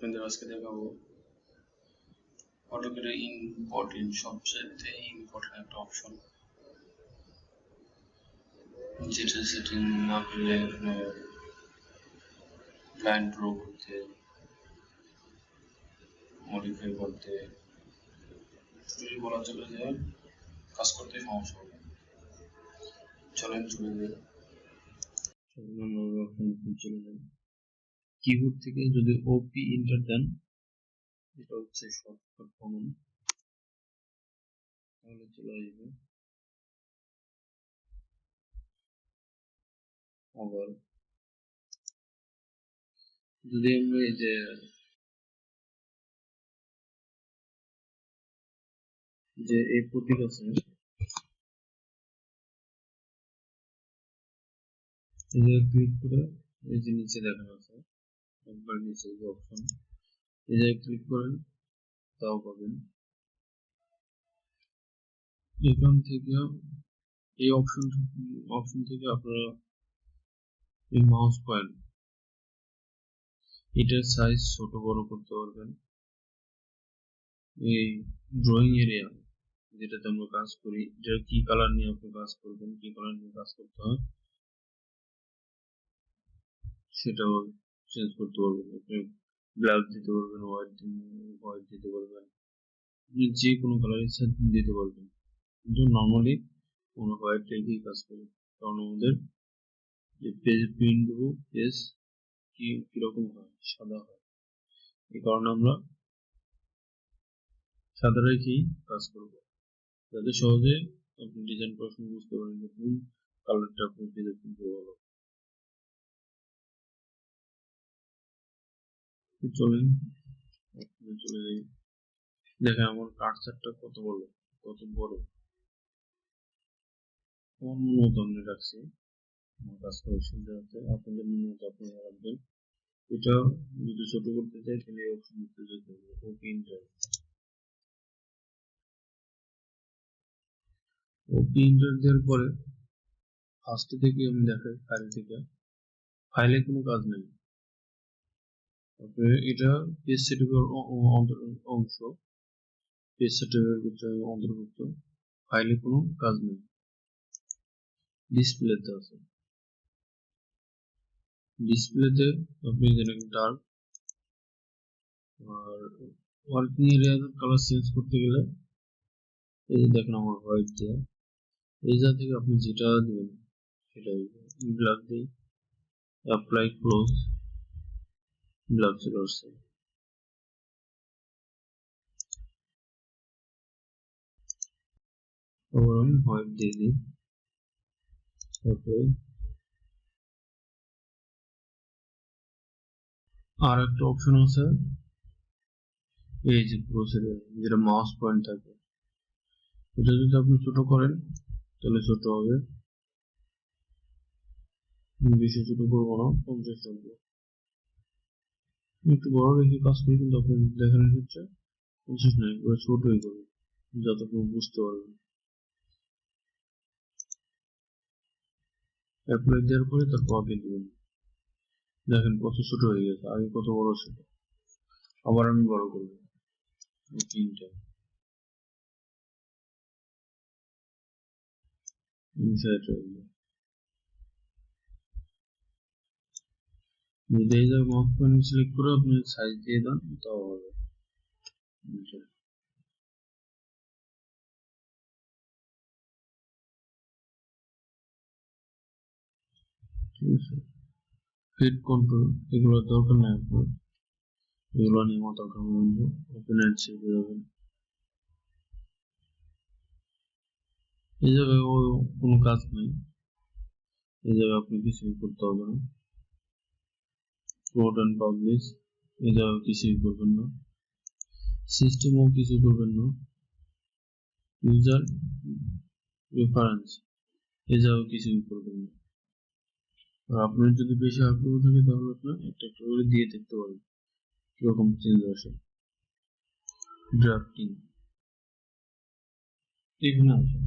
আপনাদের আজকে দেখাবো অটোক্যাডের ইম্পর্টেন্ট সবচেয়ে ইম্পর্টেন্ট একটা অপশন, যেটা সেটিং না করলে লাইন ড্র করতে, মডিফাই করতে, যদি বলা চলে যায় কাজ করতে সমস্যা হবে। চলেন চলে যাই, চলে যাই কিবোর্ড থেকে যদি ওপি এন্টার দেন, এটা হচ্ছে শর্টকাট কমন, তাহলে চলে আসবে। আবার যদি আমরা এই যে এই প্রতীক আছে, এই যে ক্লিক করে এই যে নিচে দেখানো আছে, একবার নিচে যে অপশন, এই যে ক্লিক করেন তাও পাবেন। এখান থেকে এই অপশন থেকে আপনারা এই মাউস পয়েন্ট, এটার সাইজ ছোট বড় করতে পারবেন। এই ড্রয়িং এরিয়া যেটাতে আমরা কাজ করি, যে কি কালার নিয়ে আপনি কাজ করবেন, কি কালার নিয়ে কাজ করতে হয়, সেটাও চেঞ্জ করতে পারবেন। আপনি ব্ল্যাক দিতে পারবেন, হোয়াইট দিতে পারবেন, যে কোনো কালার ইচ্ছা দিতে পারবেন। কিন্তু নর্মালি আমরা হোয়াইট রেখেই কাজ করি, কারণ আমাদের যে পেজ প্রিন্ট দেবো পেজ কিরকম হয়, সাদা হয়, এই কারণে আমরা সাদা রেখেই কাজ করব, যাতে সহজে আপনি ডিজাইন করার সময় বুঝতে পারেন যে কোন কালারটা আপনি পেজে প্রিন্ট করে ভালো। চলেন চলে যাই, দেখেন আমার কার্সারটা কত বড়। আমার মনে মতো আমি রাখছি, আমার কাজ করার সুবিধা আছে, আপনাদের মনে মতো আপনারা রাখবেন। এটা যদি ছোট করতে চাই তাহলে এই অপশন যেতে হবে, ওকে ইন্টার। ওকে ইন্টার দেওয়ার পরে ফার্স্ট থেকে আমি দেখাই ফাইল থেকে, ফাইলে কোনো কাজ নেই, তারপরে এটা পেজ সেটআপের অংশ, পেজ সেটআপের ভিতরে অন্তর্ভুক্ত, ফাইলে কোনো কাজ নেই। ডিসপ্লেতে আছে, ডিসপ্লেতে আপনি যেটাকে ডার্ক আর ওয়ার্কিং এরিয়ার কালার চেঞ্জ করতে গেলে এই যে দেখেন আমার হোয়াইট দেওয়া, এই যা থেকে আপনি যেটা দিবেন সেটাই ব্ল্যাক দিই, অ্যাপ্লাই ক্লোজ, ব্ল্যাক চলে আসছে। আবার আমি হোয়াইট দিয়ে দিই, তারপরে আর একটা অপশন আছে, এই যে প্রসিডিউর যেটা মাউস পয়েন্ট থাকে, এটা যদি আপনি ছোট করেন তাহলে ছোট হবে, বেশি ছোট করবো না, 50 রাখবো। একটু বড় রেখে কাজ করি, কিন্তু আপনি দেখানো হচ্ছে 50 নয়, এগুলো ছোটই করবে যতক্ষণ বুঝতে পারবেন। অ্যাপ্লাই দেওয়ার পরে তারপর আগে দিবেন, দেখেন কত ছোট হয়ে গেছে, আগে কত বড় ছিল। আবার আমি বড় করবো, তিনটা যদি এই জায়গায় মাউস পয়েন্ট সিলেক্ট করে আপনি সাইজ দিয়ে দেন তাও হবে। ঠিক আছে, ফিট কন্ট্রোল এগুলো দরকার নাই আপনার, এগুলো নিয়ে মাথা ঘামাবেন না, ওপেন অ্যাড শিখে যাবেন। এই জায়গায় কোনো কাজ নেই, এই জায়গায় আপনি কিছুই করতে হবে না। প্রোড অ্যান্ড পাবলিশ এই জায়গায় কিছুই করবেন না, সিস্টেমও কিছু করবেন না, ইউজার রেফারেন্স এই জায়গায় কিছুই করবেন না। আর আপনার যদি বেশি আগ্রহ থাকে তাহলে আপনার একটা একটা করে দিয়ে দেখতে পারেন কিরকম চেঞ্জ আসে। ড্রাফটিং এখানে আসে,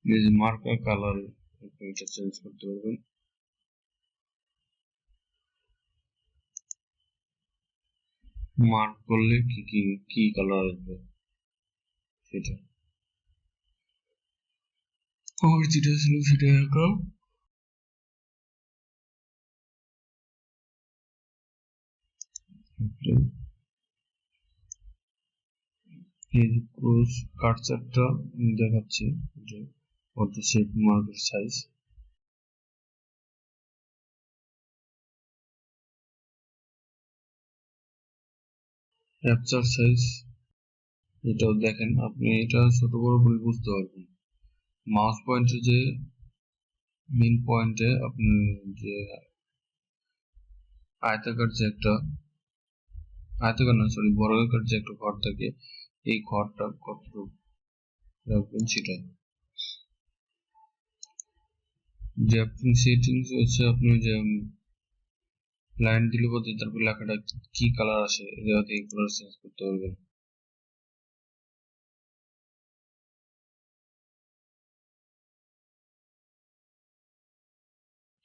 এই যে মার্কার কালার আপনি এটা চেঞ্জ করতে পারবেন। মার্ক করলে কি কালার আসবে সেটা আমার যেটা ছিল সেটা আঁকা। এই যে ক্রস কার্সারটা দেখাচ্ছে যে কত শেপ মার্কের সাইজ। ক্যাপচার সাইজ এটাও দেখেন, আপনি এটা ছোট বড় করে বুঝতে পারবেন। মাউস পয়েন্টে যে মেইন পয়েন্টে আপনি যে আয়তাকার যে একটা আয়তাকার না সরি বর্গাকার যে একটা ঘর থাকে, এই ঘরটা কতটুকু রাখবেন সেটা। যে আপনি সেটিংস হচ্ছে আপনি যে লাইন দিলে বলতে তারপর লেখাটা কি কালার আসে এটা এই কালার চেঞ্জ করতে পারবেন।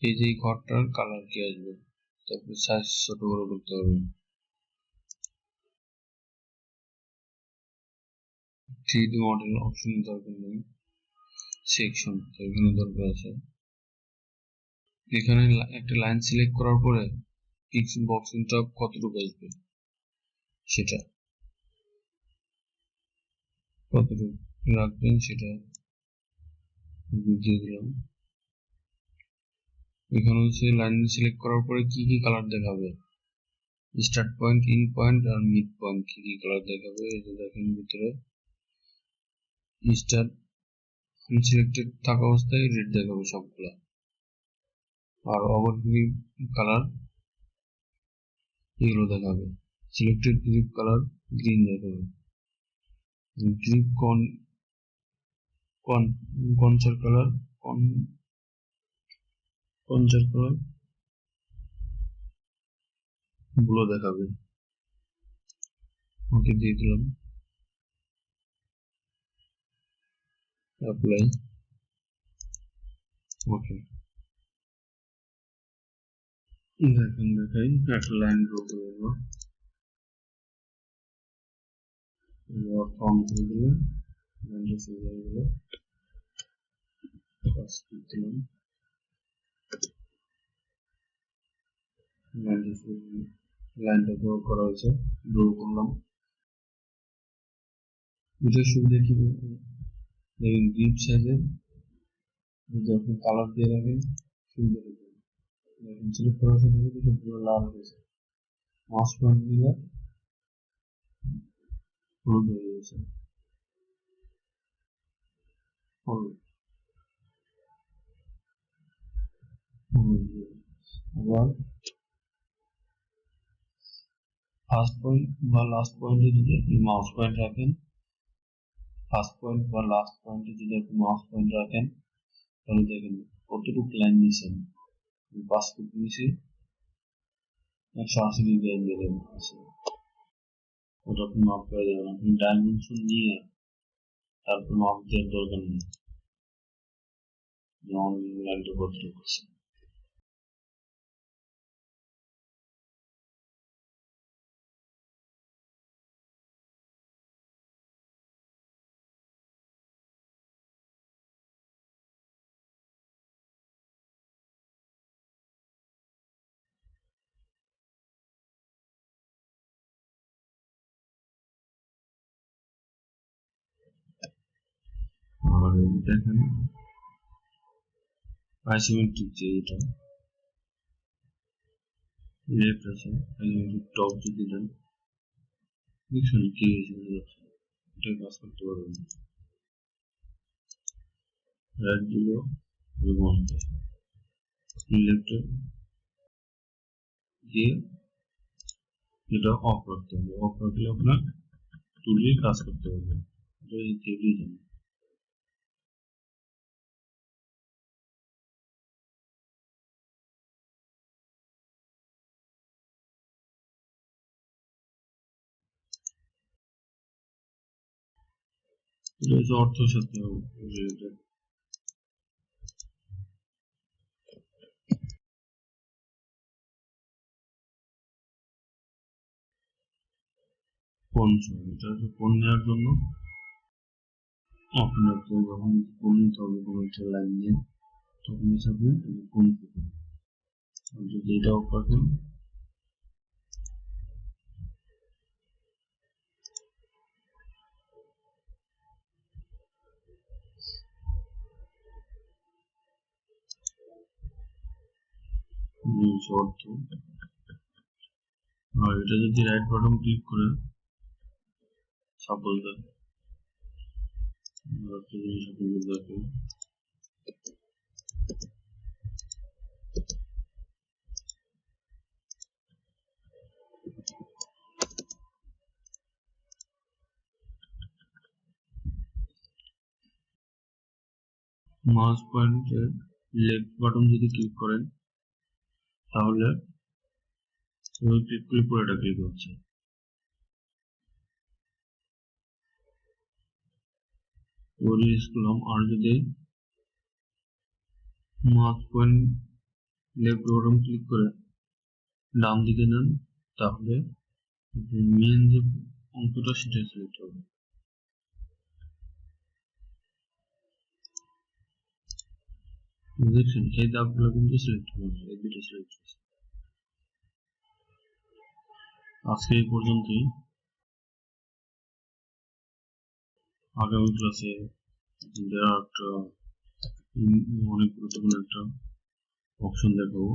এই যে ঘরটার কালার কি আসবে, তারপর সাইজ ছোট বড় করতে পারবেন। 3D মডেল অপশন দরকার নেই, সেকশন এখানে দরকার আছে। এখানে একটা লাইন সিলেক্ট করার পরে পিক্স বক্সিংটা কতটুকু আসবে সেটা কতটুকু রাখবেন সেটা দিয়ে দিলাম। এখানে হচ্ছে লাইন সিলেক্ট করার পরে কি কালার দেখাবে, স্টার্ট পয়েন্ট, ইন পয়েন্ট আর মিড পয়েন্ট কি কালার দেখাবে। এই যে দেখেন ভিতরে স্টার্ট আনসিলেক্টেড থাকা অবস্থায় রেড দেখাবে সবগুলা, আর ওভারগ্রিপ কালার এগুলো দেখাবে। সিলেক্টেড গ্রিপ কালার গ্রিন দেখাবে। গ্রিপ কনচার কালার কনচার কালার ব্লু দেখাবে। ওকে দিয়ে দিলাম, অ্যাপ্লাই, ওকে। এখন দেখাই একটা লাইন ড্র করে দেবো, ফর্ম করে দিলাম, লাইনটা শুরু হয়ে গেল, দিলাম লাইনটা ড্র করা হয়েছে, ড্র করলাম। এটার সুবিধা কি দেখেন, গ্রিপ সাইজে যদি আপনি কালার দিয়ে রাখেন সুবিধা হবে। দেখেন সিলেক্ট করার সাথে সাথে সবগুলো লাল হয়েছে, মাউস পয়েন্ট দিলে হলুদ হয়ে গেছে, হলুদ হলুদ। আবার ফার্স্ট পয়েন্ট বা লাস্ট পয়েন্টে যদি আপনি মাউস পয়েন্ট রাখেন, ফার্স্ট পয়েন্ট বা লাস্ট পয়েন্টে যদি আপনি মাউস পয়েন্ট রাখেন তাহলে দেখেন কতটুকু লাইন নিয়েছেন। 5 ফুট নিচে 180 লাইন দিয়ে দেবেন, ওটা আপনি মাপ করে দেবেন। আপনি ডাইমেনশন নিয়ে তারপর মাপ দেওয়ার দরকার নেই, যেমন লাইনটা কতটুকু আছে। আর দেখেন আইসোমেট্রিক যে এটা লেফট আছে, আইসোমেট্রিক টপ যদি দেন দেখছেন কি হয়েছে, এটা কাজ করতে পারবেন। রাইট দিলেও লেফটে দিয়ে এটা অফ রাখতে হবে, অফ রাখলে আপনার টুলে কাজ করতে হবে। এটা থেকেই জানি। এটা হচ্ছে অর্থ সাথে ফোন চাই, এটা হচ্ছে ফোন নেওয়ার জন্য আপনার যখন ফোন নিতে হবে কোনো একটা লাইন নিয়ে, তখন হিসাবে ফোন করবেন। যদি এটা অফ রাখেন, অর্থ। আর এটা যদি রাইট বাটন ক্লিক করে সাপোজ একটা জিনিস আপনাদের দেখেন, মাউস পয়েন্টের লেফট বাটন যদি ক্লিক করেন তাহলে ক্লিক করে পুরোটা ক্লিক হচ্ছে। করলাম। আর যদি mouse point left button click করে ডান দিকে নেন তাহলে মেন যে অঙ্কটা সেটা সিলেক্ট হবে। দেখছেন এই দাগগুলো কিন্তু সিলেক্ট হবে না, এই দুটো সিলেক্ট হয়েছে। আজকে এই পর্যন্তই। আগামী ক্লাসে একটা অনেক গুরুত্বপূর্ণ একটা অপশন দেখাবো।